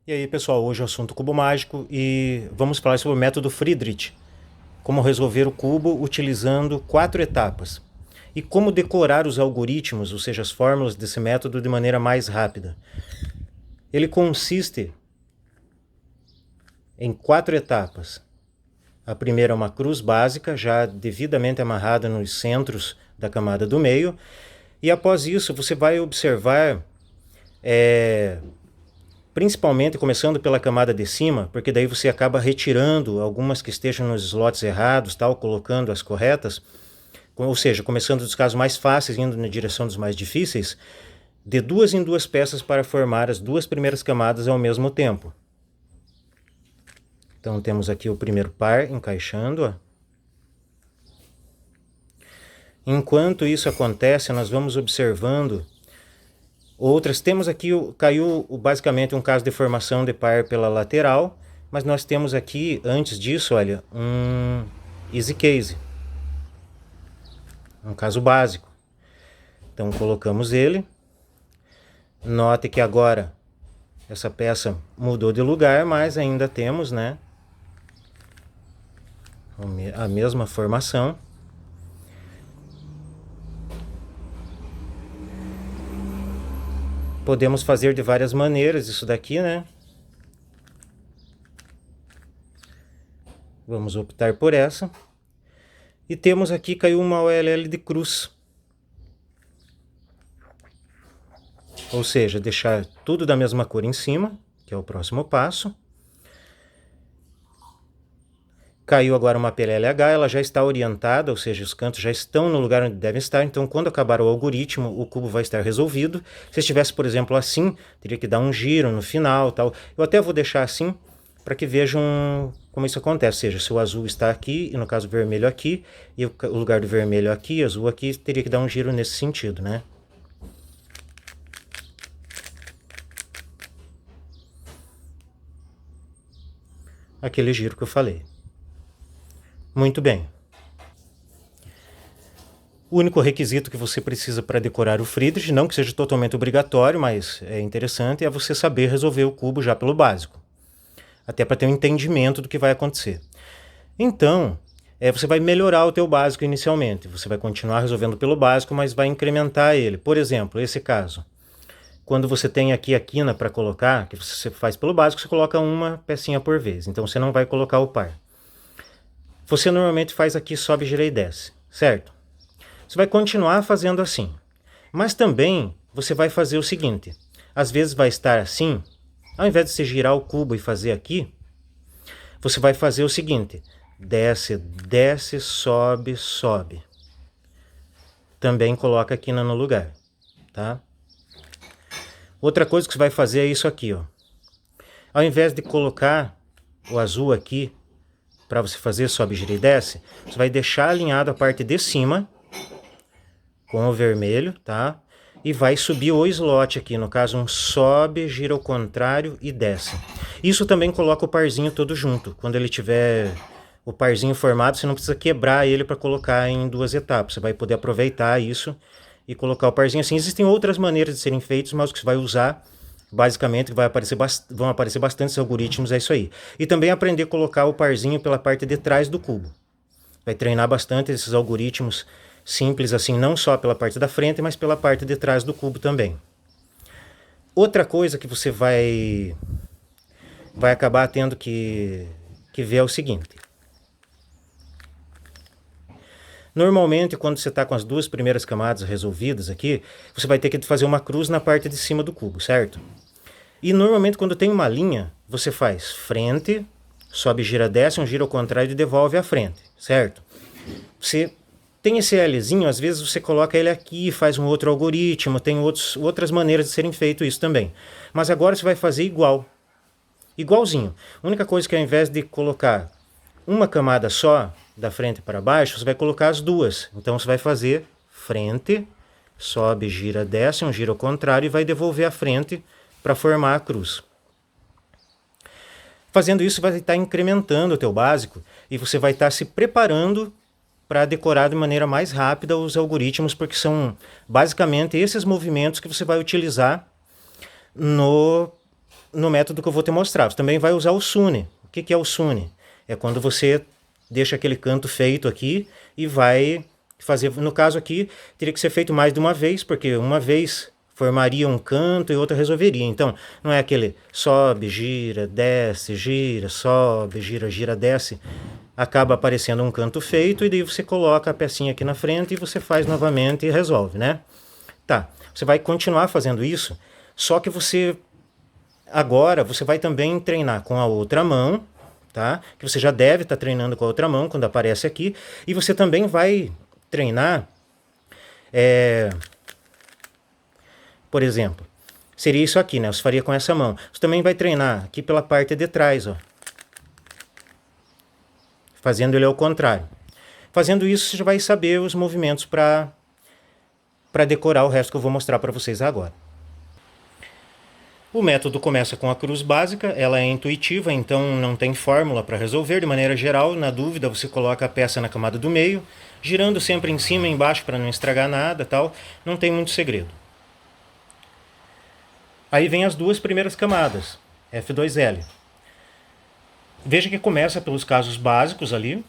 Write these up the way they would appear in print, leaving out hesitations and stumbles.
E aí, pessoal, hoje é o assunto cubo mágico e vamos falar sobre o método Friedrich, como resolver o cubo utilizando 4 etapas e como decorar os algoritmos, ou seja, as fórmulas desse método de maneira mais rápida. Ele consiste em 4 etapas. A primeira é uma cruz básica, já devidamente amarrada nos centros da camada do meio, e após isso você vai observar principalmente começando pela camada de cima, porque daí você acaba retirando algumas que estejam nos slots errados, tal, colocando as corretas, ou seja, começando dos casos mais fáceis, indo na direção dos mais difíceis, de 2 em 2 peças para formar as 2 primeiras camadas ao mesmo tempo. Então temos aqui o primeiro par encaixando. Ó. Enquanto isso acontece, nós vamos observando outras. Temos aqui, caiu basicamente um caso de formação de par pela lateral, mas nós temos aqui, antes disso, olha, um easy case. Um caso básico. Então colocamos ele. Note que agora essa peça mudou de lugar, mas ainda temos, né, a mesma formação. Podemos fazer de várias maneiras isso daqui, né? Vamos optar por essa. E temos aqui, caiu uma OLL de cruz. Ou seja, deixar tudo da mesma cor em cima, que é o próximo passo. Caiu agora uma PLLH, ela já está orientada, ou seja, os cantos já estão no lugar onde devem estar, então quando acabar o algoritmo, o cubo vai estar resolvido. Se estivesse, por exemplo, assim, teria que dar um giro no final, tal. Eu até vou deixar assim, para que vejam como isso acontece, ou seja, se o azul está aqui, e no caso o vermelho aqui, e o lugar do vermelho aqui, azul aqui, teria que dar um giro nesse sentido, né? Aquele giro que eu falei. Muito bem. O único requisito que você precisa para decorar o Friedrich, não que seja totalmente obrigatório, mas é interessante, é você saber resolver o cubo já pelo básico. Até para ter um entendimento do que vai acontecer. Então, você vai melhorar o teu básico inicialmente. Você vai continuar resolvendo pelo básico, mas vai incrementar ele. Por exemplo, esse caso. Quando você tem aqui a quina para colocar, que você faz pelo básico, você coloca uma pecinha por vez. Então você não vai colocar o par. Você normalmente faz aqui, sobe, gira e desce, certo? Você vai continuar fazendo assim. Mas também você vai fazer o seguinte. Às vezes vai estar assim. Ao invés de você girar o cubo e fazer aqui, você vai fazer o seguinte. Desce, desce, sobe, sobe. Também coloca a quina no lugar, tá? Outra coisa que você vai fazer é isso aqui, ó. Ao invés de colocar o azul aqui, para você fazer sobe, gira e desce, você vai deixar alinhado a parte de cima com o vermelho, tá? E vai subir o slot aqui, no caso um sobe, gira ao contrário e desce. Isso também coloca o parzinho todo junto. Quando ele tiver o parzinho formado, você não precisa quebrar ele para colocar em 2 etapas. Você vai poder aproveitar isso e colocar o parzinho assim. Existem outras maneiras de serem feitos, mas o que você vai usar, basicamente, vão aparecer bastantes algoritmos, é isso aí. E também aprender a colocar o parzinho pela parte de trás do cubo. Vai treinar bastante esses algoritmos simples assim, não só pela parte da frente, mas pela parte de trás do cubo também. Outra coisa que você vai acabar tendo que ver é o seguinte. Normalmente, quando você está com as 2 primeiras camadas resolvidas aqui, você vai ter que fazer uma cruz na parte de cima do cubo, certo? E normalmente, quando tem uma linha, você faz frente, sobe, gira, desce, um giro ao contrário e devolve à frente, certo? Você tem esse Lzinho, às vezes você coloca ele aqui e faz um outro algoritmo, tem outras maneiras de serem feito isso também. Mas agora você vai fazer igualzinho. A única coisa que ao invés de colocar uma camada só da frente para baixo, você vai colocar as 2. Então você vai fazer frente, sobe, gira, desce, um giro ao contrário e vai devolver à frente para formar a cruz. Fazendo isso, vai estar incrementando o teu básico e você vai estar se preparando para decorar de maneira mais rápida os algoritmos, porque são basicamente esses movimentos que você vai utilizar no no método que eu vou te mostrar. Você também vai usar o SUNE. O que é o SUNE? É quando você deixa aquele canto feito aqui e vai fazer... No caso aqui, teria que ser feito mais de uma vez, porque uma vez formaria um canto e outra resolveria. Então, não é aquele sobe, gira, desce, gira, sobe, gira, gira, desce. Acaba aparecendo um canto feito e daí você coloca a pecinha aqui na frente e você faz novamente e resolve, né? Tá, você vai continuar fazendo isso, só que você... Agora, você vai também treinar com a outra mão, tá? Que você já deve estar treinando com a outra mão quando aparece aqui. E você também vai treinar... Por exemplo, seria isso aqui, né? Você faria com essa mão. Você também vai treinar aqui pela parte de trás, ó. Fazendo ele ao contrário. Fazendo isso, você já vai saber os movimentos para decorar o resto que eu vou mostrar para vocês agora. O método começa com a cruz básica, ela é intuitiva, então não tem fórmula para resolver. De maneira geral, na dúvida, você coloca a peça na camada do meio, girando sempre em cima e embaixo para não estragar nada, tal. Não tem muito segredo. Aí vem as duas primeiras camadas, F2L. Veja que começa pelos casos básicos ali,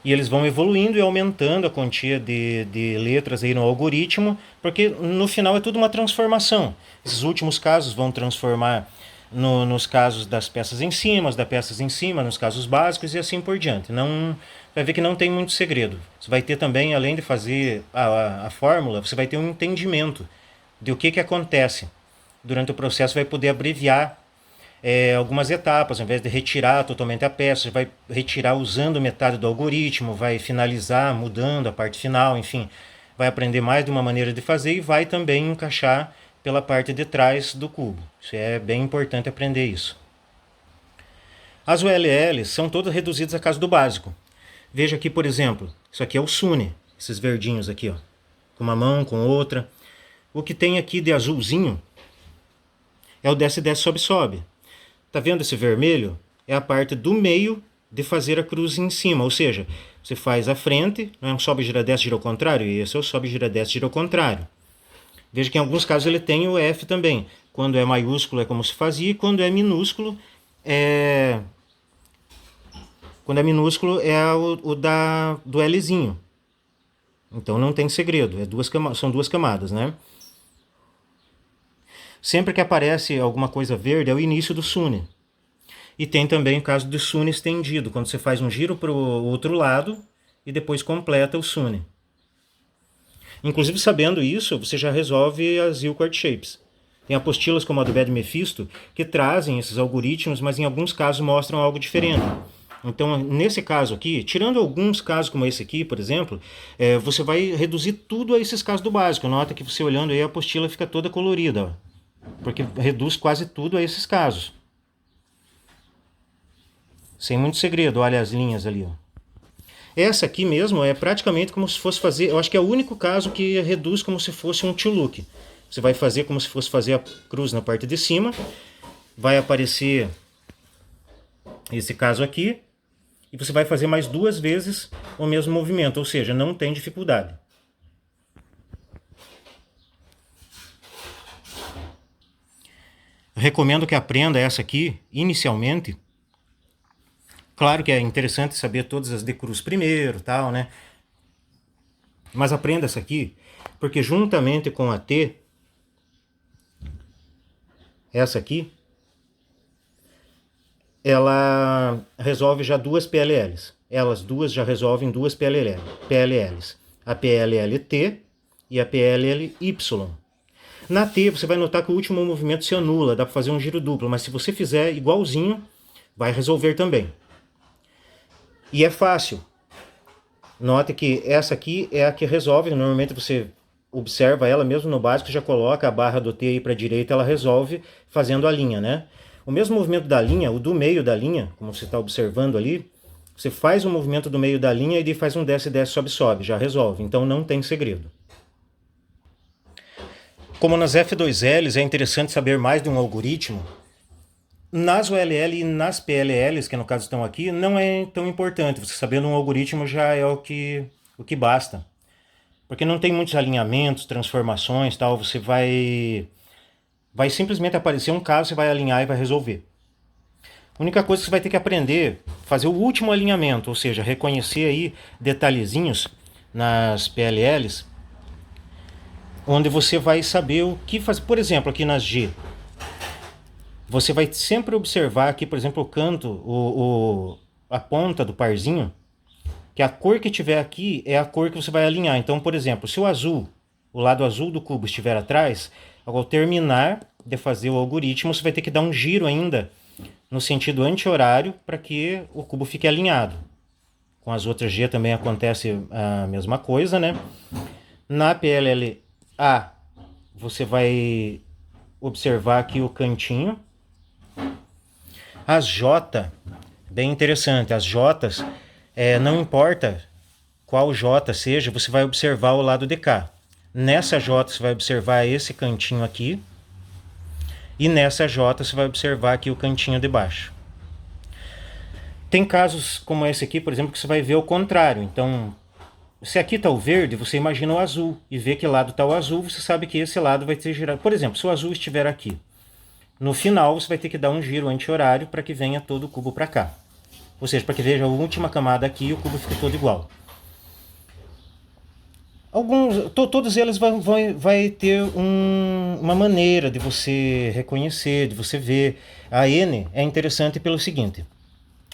e eles vão evoluindo e aumentando a quantia de letras aí no algoritmo, porque no final é tudo uma transformação. Esses últimos casos vão transformar nos casos das peças em cima, as das peças em cima, nos casos básicos e assim por diante. Não, vai ver que não tem muito segredo. Você vai ter também, além de fazer a fórmula, você vai ter um entendimento de o que acontece durante o processo, vai poder abreviar algumas etapas. Ao invés de retirar totalmente a peça, você vai retirar usando metade do algoritmo, vai finalizar mudando a parte final, enfim, vai aprender mais de uma maneira de fazer e vai também encaixar pela parte de trás do cubo. Isso é bem importante aprender isso. As ULLs são todas reduzidas a caso do básico. Veja aqui, por exemplo, isso aqui é o SUNE, esses verdinhos aqui, ó, com uma mão, com outra. O que tem aqui de azulzinho é o desce, desce, sobe, sobe. Tá vendo esse vermelho? É a parte do meio de fazer a cruz em cima, ou seja, você faz a frente, não é um sobe, gira, desce, gira ao contrário, e esse é o sobe, gira, desce, gira ao contrário. Veja que em alguns casos ele tem o F também. Quando é maiúsculo é como se fazia, e quando é minúsculo é... Quando é minúsculo é do Lzinho. Então não tem segredo, são duas camadas, né? Sempre que aparece alguma coisa verde é o início do SUNE. E tem também o caso do SUNE estendido, quando você faz um giro para o outro lado e depois completa o SUNE. Inclusive, sabendo isso, você já resolve as Euclid Shapes. Tem apostilas como a do Bad Mephisto que trazem esses algoritmos, mas em alguns casos mostram algo diferente. Então, nesse caso aqui, tirando alguns casos como esse aqui, por exemplo, você vai reduzir tudo a esses casos do básico. Nota que você olhando aí a apostila fica toda colorida, ó. Porque reduz quase tudo a esses casos. Sem muito segredo, olha as linhas ali, ó. Essa aqui mesmo é praticamente como se fosse fazer... Eu acho que é o único caso que reduz como se fosse um to-look. Você vai fazer como se fosse fazer a cruz na parte de cima. Vai aparecer esse caso aqui. E você vai fazer mais duas vezes o mesmo movimento. Ou seja, não tem dificuldade. Eu recomendo que aprenda essa aqui, inicialmente. Claro que é interessante saber todas as de cruz primeiro, tal, né? Mas aprenda essa aqui, porque juntamente com a T, essa aqui, ela resolve já duas PLLs. Elas duas já resolvem duas PLLs. A PLL-T e a PLL-Y. Na T, você vai notar que o último movimento se anula, dá para fazer um giro duplo, mas se você fizer igualzinho, vai resolver também. E é fácil. Note que essa aqui é a que resolve, normalmente você observa ela mesmo no básico, já coloca a barra do T aí para a direita, ela resolve fazendo a linha, né? O mesmo movimento da linha, o do meio da linha, como você está observando ali, você faz o movimento do meio da linha e faz um desce, desce, sobe, sobe, já resolve, então não tem segredo. Como nas F2Ls é interessante saber mais de um algoritmo, nas ULL e nas PLLs, que no caso estão aqui, não é tão importante. Você sabendo um algoritmo já é o que basta. Porque não tem muitos alinhamentos, transformações, tal. Você vai vai simplesmente aparecer um caso, você vai alinhar e vai resolver. A única coisa que você vai ter que aprender, fazer o último alinhamento, ou seja, reconhecer aí detalhezinhos nas PLLs, onde você vai saber o que fazer. Por exemplo, aqui nas G, você vai sempre observar aqui, por exemplo, o canto, a ponta do parzinho, que a cor que tiver aqui é a cor que você vai alinhar. Então, por exemplo, se o azul, o lado azul do cubo estiver atrás, ao terminar de fazer o algoritmo, você vai ter que dar um giro ainda no sentido anti-horário para que o cubo fique alinhado. Com as outras G também acontece a mesma coisa, né? Na PLL A, você vai observar aqui o cantinho. As J, bem interessante, as J's, não importa qual J seja, você vai observar o lado de cá. Nessa J você vai observar esse cantinho aqui, e nessa J você vai observar aqui o cantinho de baixo. Tem casos como esse aqui, por exemplo, que você vai ver o contrário. Então, se aqui está o verde, você imagina o azul e vê que lado está o azul, você sabe que esse lado vai ser girado. Por exemplo, se o azul estiver aqui, no final você vai ter que dar um giro anti-horário para que venha todo o cubo para cá. Ou seja, para que veja a última camada aqui e o cubo fique todo igual. Todos eles vai ter uma maneira de você reconhecer, de você ver. A N é interessante pelo seguinte.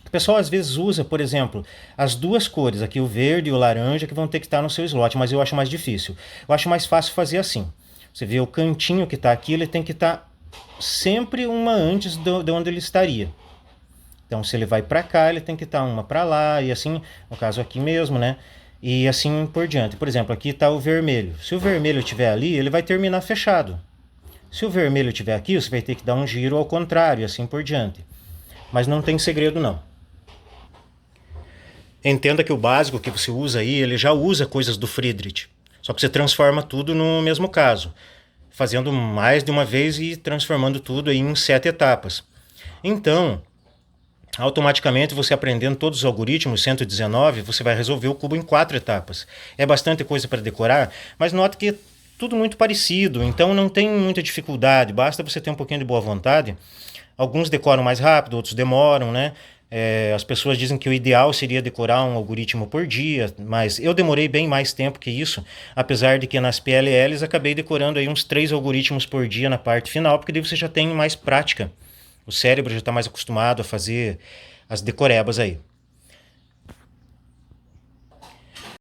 O pessoal às vezes usa, por exemplo, as duas cores, aqui o verde e o laranja, que vão ter que estar no seu slot, mas eu acho mais difícil. Eu acho mais fácil fazer assim. Você vê o cantinho que está aqui, ele tem que estar sempre uma antes de onde ele estaria. Então, se ele vai para cá, ele tem que estar uma para lá, e assim, no caso aqui mesmo, né? E assim por diante. Por exemplo, aqui está o vermelho. Se o vermelho estiver ali, ele vai terminar fechado. Se o vermelho estiver aqui, você vai ter que dar um giro ao contrário, e assim por diante. Mas não tem segredo, não. Entenda que o básico que você usa aí, ele já usa coisas do Friedrich. Só que você transforma tudo no mesmo caso, fazendo mais de uma vez e transformando tudo aí em 7 etapas. Então, automaticamente você aprendendo todos os algoritmos, 119, você vai resolver o cubo em 4 etapas. É bastante coisa para decorar, mas note que é tudo muito parecido, então não tem muita dificuldade, basta você ter um pouquinho de boa vontade. Alguns decoram mais rápido, outros demoram, né? As pessoas dizem que o ideal seria decorar um algoritmo por dia, mas eu demorei bem mais tempo que isso, apesar de que nas PLLs acabei decorando aí uns 3 algoritmos por dia na parte final, porque daí você já tem mais prática. O cérebro já está mais acostumado a fazer as decorebas aí.